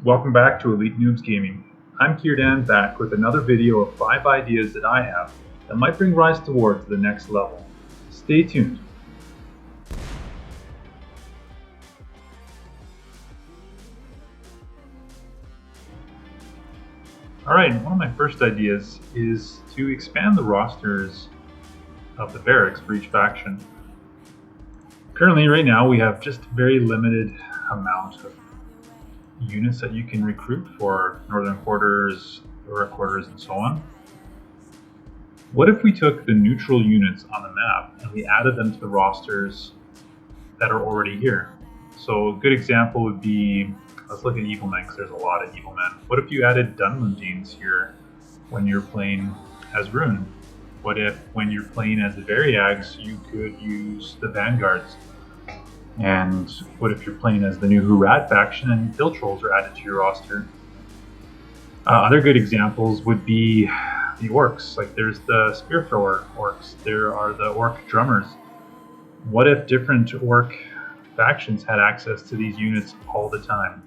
Welcome back to Elite Noobs Gaming. I'm Cirdan, back with another video of 5 ideas that I have that might bring Rise to War to the next level. Stay tuned. Alright, one of my first ideas is to expand the rosters of the barracks for each faction. Currently, right now, we have just a very limited amount of units that you can recruit for northern quarters, Aurora quarters, and so on. What if we took the neutral units on the map and we added them to the rosters that are already here? So a good example would be, let's look at Evil Men, because there's a lot of Evil Men. What if you added Dunlundines here when you're playing as Rune? What if when you're playing as the Variags, you could use the Vanguards? And what if you're playing as the new Hurat faction and Hill Trolls are added to your roster? Other good examples would be the Orcs. Like there's the Spear Thrower Orcs. There are the Orc Drummers. What if different Orc factions had access to these units all the time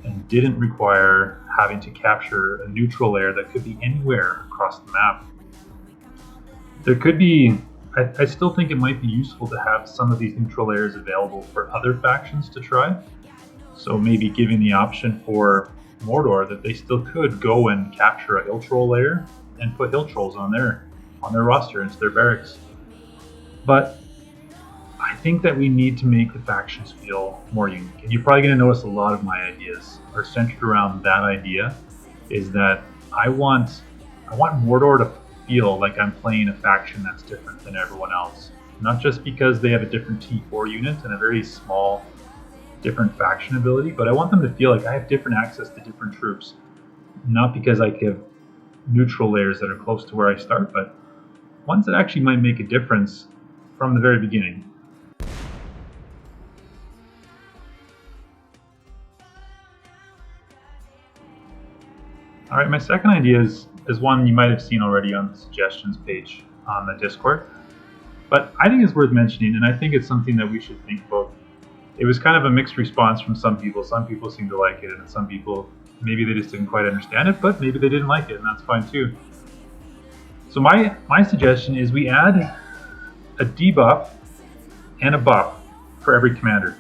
and didn't require having to capture a neutral layer that could be anywhere across the map? There could be, I still think it might be useful to have some of these neutral layers available for other factions to try. So maybe giving the option for Mordor that they still could go and capture a Hill Troll layer and put Hill Trolls on their roster into their barracks. But I think that we need to make the factions feel more unique. And you're probably going to notice a lot of my ideas are centered around that idea, is that I want Mordor to feel like I'm playing a faction that's different than everyone else. Not just because they have a different T4 unit and a very small different faction ability, but I want them to feel like I have different access to different troops. Not because I give neutral layers that are close to where I start, but ones that actually might make a difference from the very beginning. Alright, my second idea is one you might have seen already on the suggestions page on the Discord, but I think it's worth mentioning, and I think it's something that we should think about. It was kind of a mixed response from some people. Some people seem to like it, and some people, maybe they just didn't quite understand it, but maybe they didn't like it, and that's fine too. So my suggestion is we add a debuff and a buff for every commander.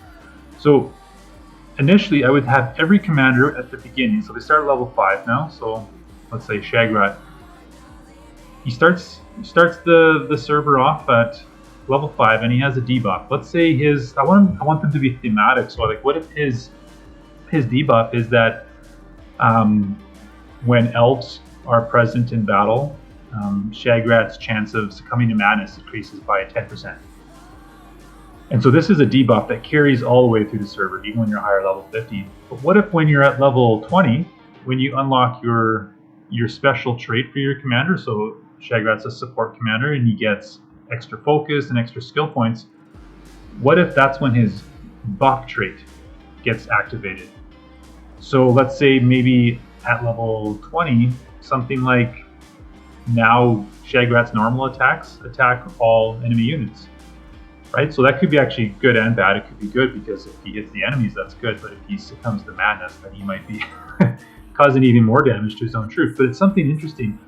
So initially, I would have every commander at the beginning. So they start at level 5 now. So let's say Shagrat. He starts the server off at level 5, and he has a debuff. Let's say I want them to be thematic. So like, what if his debuff is that when elves are present in battle, Shagrat's chance of succumbing to madness increases by 10%. And so this is a debuff that carries all the way through the server, even when you're higher level 50. But what if when you're at level 20, when you unlock your special trait for your commander, so Shagrat's a support commander and he gets extra focus and extra skill points, what if that's when his buff trait gets activated? So let's say maybe at level 20, something like now Shagrat's normal attacks attack all enemy units. Right, so that could be actually good and bad. It could be good because if he hits the enemies, that's good. But if he succumbs to madness, then he might be causing even more damage to his own troops. But it's something interesting,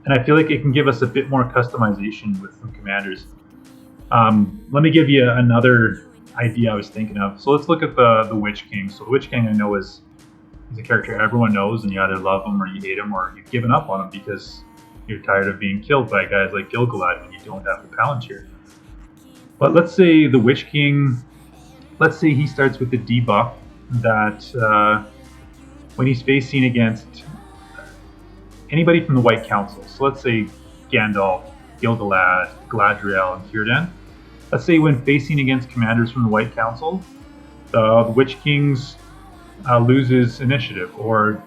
and I feel like it can give us a bit more customization with some commanders. Let me give you another idea I was thinking of. So let's look at the Witch King. So the Witch King, I know is a character everyone knows, and you either love him or you hate him, or you've given up on him because you're tired of being killed by guys like Gil-galad when you don't have the Palantir. But let's say the Witch King, let's say he starts with the debuff that when he's facing against anybody from the White Council, so let's say Gandalf, Gil-galad, Galadriel, and Cirdan. Let's say when facing against commanders from the White Council, the Witch King's loses initiative, or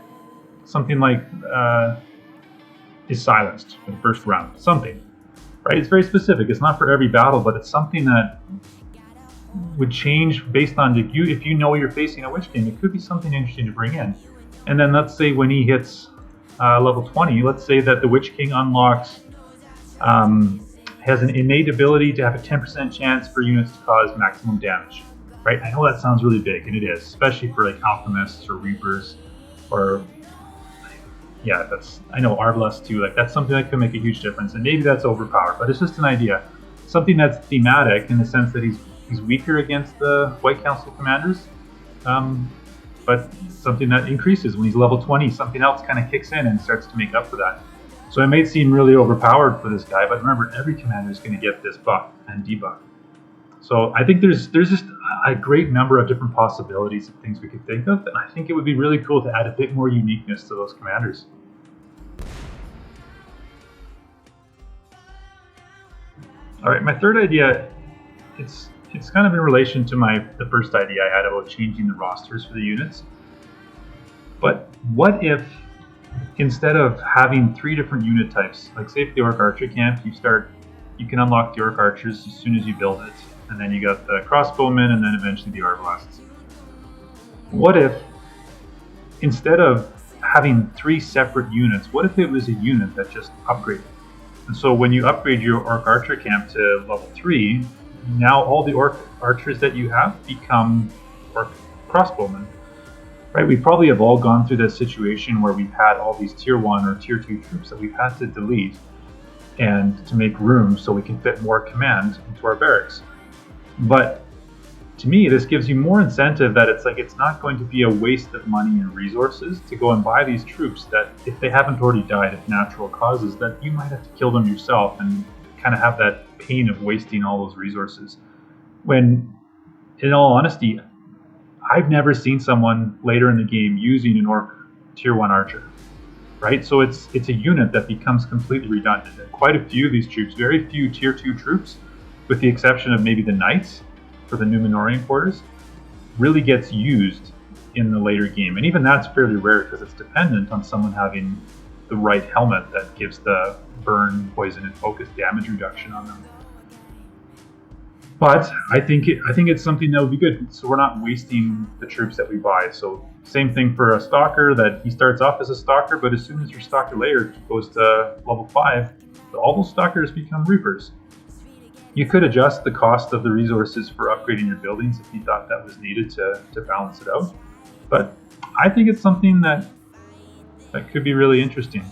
something like is silenced in the first round, something. Right? It's very specific. It's not for every battle, but it's something that would change based on if you know you're facing a Witch King. It could be something interesting to bring in. And then let's say when he hits level 20, let's say that the Witch King unlocks, has an innate ability to have a 10% chance for units to cause maximum damage. Right? I know that sounds really big, and it is, especially for like alchemists or reapers. or yeah, that's, I know Arbalest too, like that's something that could make a huge difference, and maybe that's overpowered, but it's just an idea. Something that's thematic in the sense that he's weaker against the White Council commanders, but something that increases when he's level 20, something else kind of kicks in and starts to make up for that. So it may seem really overpowered for this guy, but remember, every commander is going to get this buff and debuff. So I think there's just a great number of different possibilities of things we could think of, and I think it would be really cool to add a bit more uniqueness to those commanders. All right, my third idea, it's kind of in relation to the first idea I had about changing the rosters for the units. But what if instead of having 3 different unit types, like say for the Orc Archer camp, you can unlock the Orc Archers as soon as you build it, and then you got the crossbowmen, and then eventually the Arbalasts. What if instead of having 3 separate units, what if it was a unit that just upgraded? And so when you upgrade your Orc Archer camp to level 3, now all the Orc Archers that you have become Orc Crossbowmen. Right? We probably have all gone through that situation where we've had all these tier 1 or tier 2 troops that we've had to delete and to make room so we can fit more command into our barracks. But to me, this gives you more incentive that it's not going to be a waste of money and resources to go and buy these troops that, if they haven't already died of natural causes, that you might have to kill them yourself and kind of have that pain of wasting all those resources. When, in all honesty, I've never seen someone later in the game using an Orc tier 1 archer, right? So it's a unit that becomes completely redundant. And quite a few of these troops, very few tier 2 troops, with the exception of maybe the Knights for the Numenorian quarters, really gets used in the later game. And even that's fairly rare because it's dependent on someone having the right helmet that gives the burn, poison, and focus damage reduction on them. But I think it's something that would be good, so we're not wasting the troops that we buy. So same thing for a Stalker, that he starts off as a Stalker, but as soon as your Stalker layer goes to level 5, all those Stalkers become Reapers. You could adjust the cost of the resources for upgrading your buildings if you thought that was needed to balance it out. But I think it's something that could be really interesting.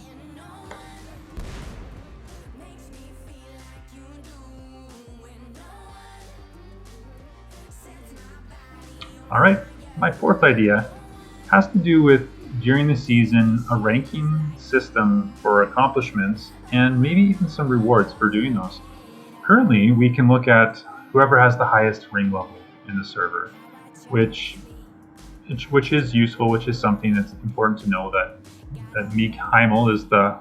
All right, my fourth idea has to do with, during the season, a ranking system for accomplishments and maybe even some rewards for doing those. Currently, we can look at whoever has the highest ring level in the server, which is useful, which is something that's important to know, that Meek Heimel is the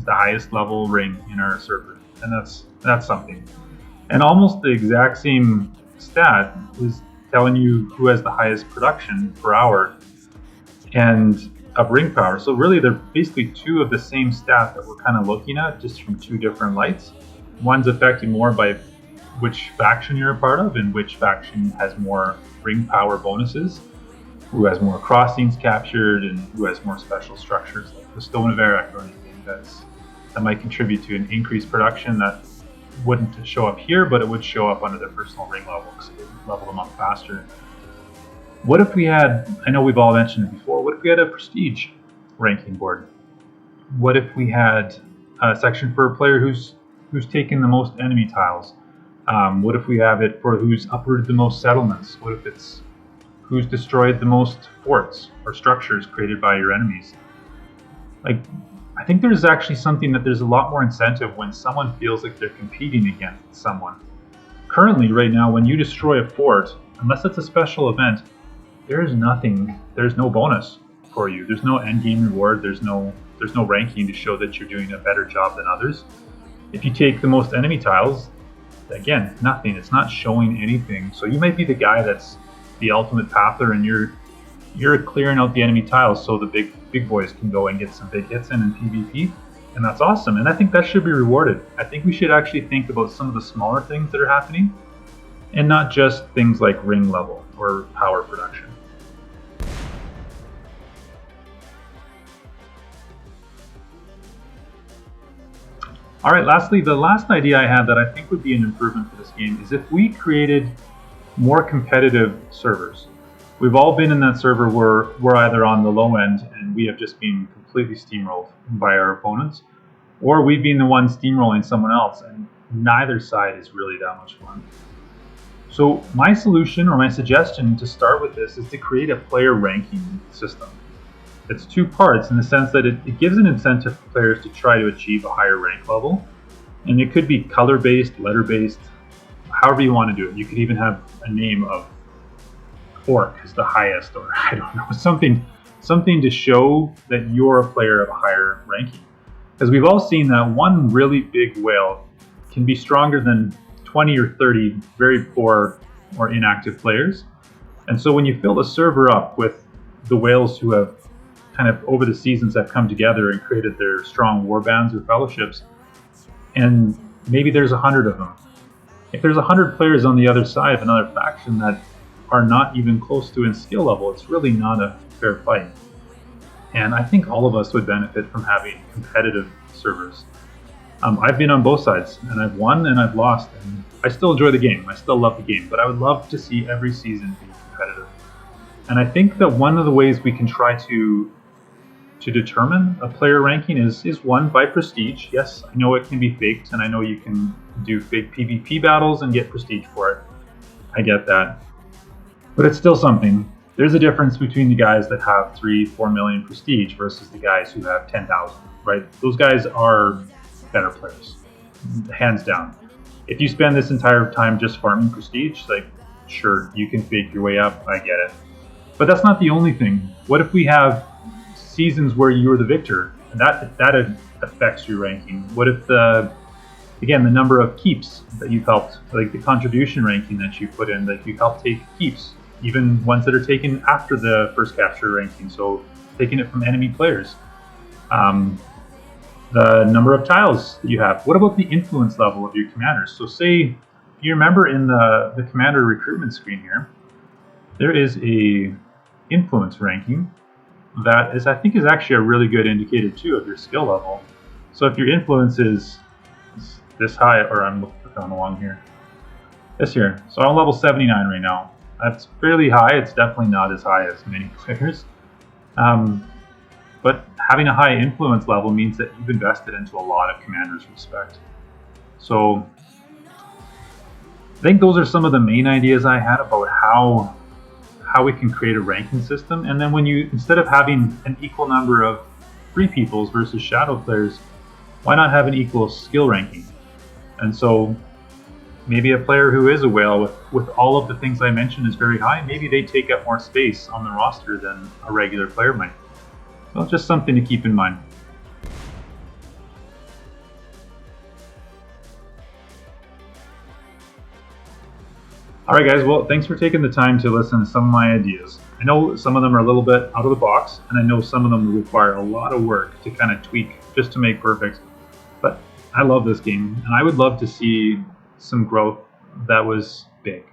highest level ring in our server, and that's something. And almost the exact same stat is telling you who has the highest production per hour and of ring power. So really, they're basically 2 of the same stat that we're kind of looking at, just from 2 different lights. One's affected more by which faction you're a part of and which faction has more ring power bonuses, who has more crossings captured, and who has more special structures like the Stone of Eric or anything that might contribute to an increased production that wouldn't show up here, but it would show up under their personal ring level because it would level them up faster. What if we had, I know we've all mentioned it before, what if we had a prestige ranking board? What if we had a section for a player who's taken the most enemy tiles? What if we have it for who's uprooted the most settlements? What if it's who's destroyed the most forts or structures created by your enemies? Like, I think there's actually something that there's a lot more incentive when someone feels like they're competing against someone. Currently, right now, when you destroy a fort, unless it's a special event, there's no bonus for you. There's no end game reward. There's no ranking to show that you're doing a better job than others. If you take the most enemy tiles, again, nothing. It's not showing anything. So you might be the guy that's the ultimate pather, and you're clearing out the enemy tiles so the big boys can go and get some big hits in PvP, and that's awesome. And I think that should be rewarded. I think we should actually think about some of the smaller things that are happening, and not just things like ring level or power production. All right, lastly, the last idea I had that I think would be an improvement for this game is if we created more competitive servers. We've all been in that server where we're either on the low end and we have just been completely steamrolled by our opponents, or we've been the one steamrolling someone else, and neither side is really that much fun. So my solution, or my suggestion to start with this, is to create a player ranking system. It's two parts in the sense that it gives an incentive for players to try to achieve a higher rank level. And it could be color-based, letter-based, however you want to do it. You could even have a name of Orc as the highest, or I don't know, something to show that you're a player of a higher ranking. Because we've all seen that one really big whale can be stronger than 20 or 30 very poor or inactive players. And so when you fill a server up with the whales who have kind of over the seasons have come together and created their strong war bands or fellowships, and maybe there's 100 of them. If there's 100 players on the other side of another faction that are not even close to in skill level, it's really not a fair fight. And I think all of us would benefit from having competitive servers. I've been on both sides, and I've won and I've lost, and I still enjoy the game. I still love the game, but I would love to see every season be competitive. And I think that one of the ways we can try to determine a player ranking is one, by prestige. Yes, I know it can be faked, and I know you can do fake PvP battles and get prestige for it. I get that. But it's still something. There's a difference between the guys that have 3-4 million prestige versus the guys who have 10,000, right? Those guys are better players, hands down. If you spend this entire time just farming prestige, like, sure, you can fake your way up, I get it. But that's not the only thing. What if we have seasons where you're the victor, and that affects your ranking? What if the number of keeps that you've helped, like the contribution ranking that you put in, that you helped take keeps, even ones that are taken after the first capture ranking, so taking it from enemy players. The number of tiles that you have. What about the influence level of your commanders? So say, you remember in the commander recruitment screen here, there is a influence ranking that is, I think, is actually a really good indicator too of your skill level. So if your influence is this high, or I'm going along here, this here. So I'm level 79 right now. That's fairly high. It's definitely not as high as many players. But having a high influence level means that you've invested into a lot of commanders' respect. So I think those are some of the main ideas I had about how we can create a ranking system. And then when you, instead of having an equal number of free peoples versus shadow players, why not have an equal skill ranking? And so maybe a player who is a whale with all of the things I mentioned is very high, maybe they take up more space on the roster than a regular player might. So just something to keep in mind. Alright guys, well, thanks for taking the time to listen to some of my ideas. I know some of them are a little bit out of the box, and I know some of them require a lot of work to kind of tweak just to make perfect. But I love this game, and I would love to see some growth that was big,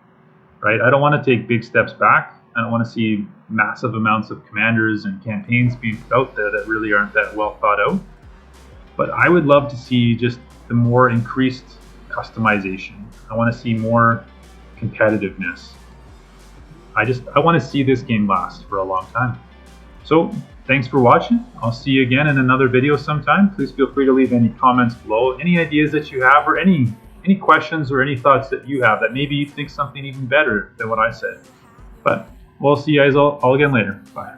right? I don't want to take big steps back. I don't want to see massive amounts of commanders and campaigns being put out there that really aren't that well thought out. But I would love to see just the more increased customization. I want to see more competitiveness. I want to see this game last for a long time. So thanks for watching. I'll see you again in another video sometime. Please feel free to leave any comments below, any ideas that you have, or any questions or any thoughts that you have that maybe you think something even better than what I said. But we'll see you guys all again later. Bye.